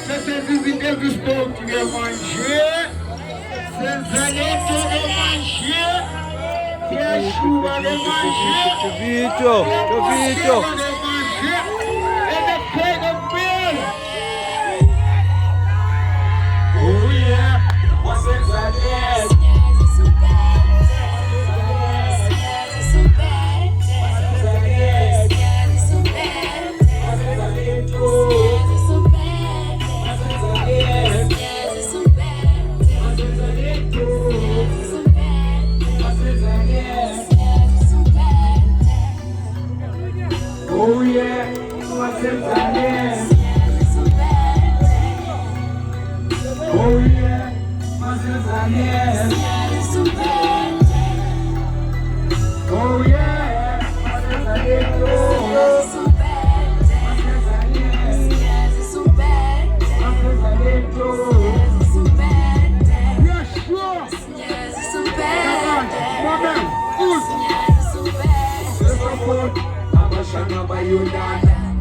Vocês visitam os pontos de mancher, Sanzaneto de mancher, e a chuva de mancher, Vídeo, vídeo. Oh yeah, Sanzaneto. Oh yeah, what's Sanzaneto. Oh yeah, what's Sanzaneto. Oh yeah, what's Sanzaneto.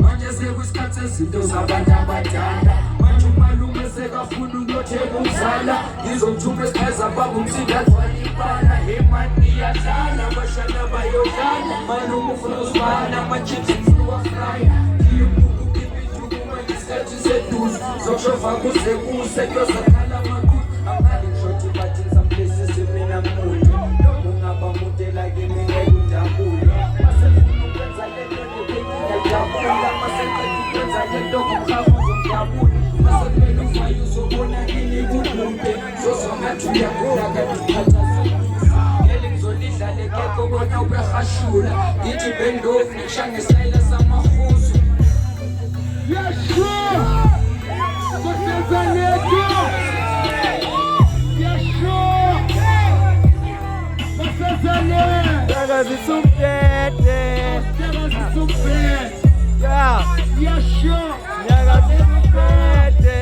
Manje sekusikhathi izinto zabantu abadala manje umalume sekafuna ukuyotheka umzala ngizomthuma esikheza baba umthinda thwalibala hemani iyadlala abashana bayodlala malume ufuna usibala ama-chips ufuna uwafraya ngiyombuka ukipituku manje isikhathi seduze zokushova kuze kuse kuyozakhala amakhulu angali ngishothi bathi some places mina mude kungaba mude like mina kujabule masefuna ukwenza lento ngiyajabula maseqeda ukwenza lento ngomkhamuzo ngiyabula masekumele uvayo uzobona ini kubude zozongathi uyagula kanti ukhathazekile ngeke ngizolidlala ekekho kona ubehashula ngithi bendovu ngishange isayila samahuzu Yeshua Sanzaneto Yeshua Sanzaneto Nyakazisumpete. Yeah. Yeshua Nyakazisumpete.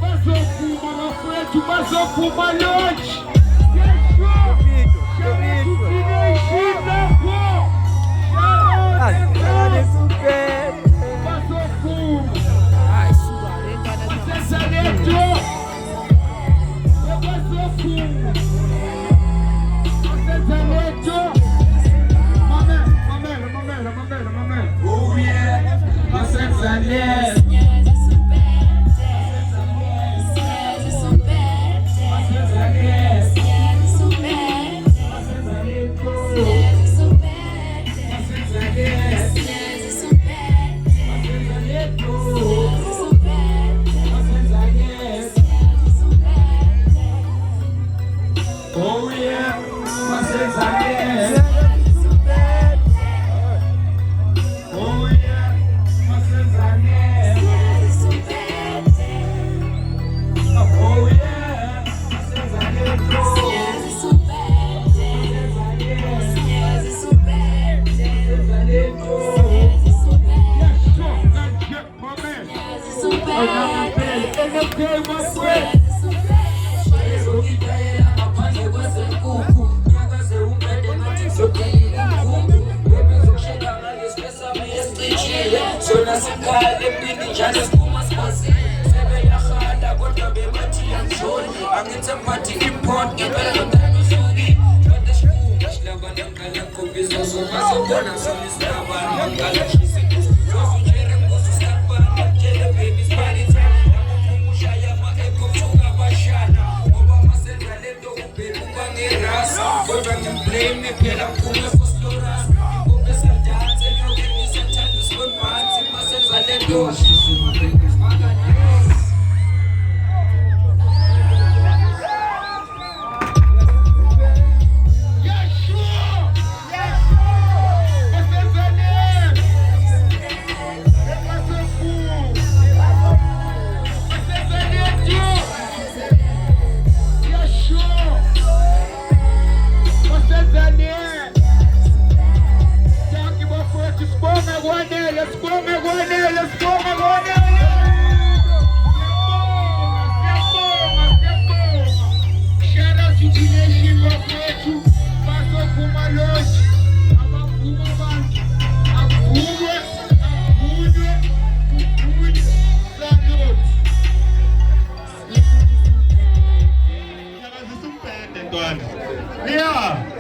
bazofuma bafowethu bazofuma lonje Yeshua Vídeo. Nyakazisumpete. bazofuma Sanzaneto bazofuma Sanzaneto Mamela. Oh yeah, Sanzaneto. Oh yeah, Sanzaneto. Oh yeah, Sanzaneto. Oh yeah, Sona sikhale empini njalo siphuma siphosile sebeyahanda kodwa bebathi yangishoni angithi mphathi import ngempela nomntana usuki kodwa siphuma silabana ngala khombisa sokazobona solisabana ngala shisibuzo sosujere mbuzo sikabana tshele baby spani time ushaya ma-echo fuka abashana ngoba masenza lento ubheka ubangerasa kodwa ngimblame phela mkhume fosloras ngobesadanse yokenisethanda usibonbansi masenza lento Abafuma abantu, avume, avunywe bantwana. Yeah.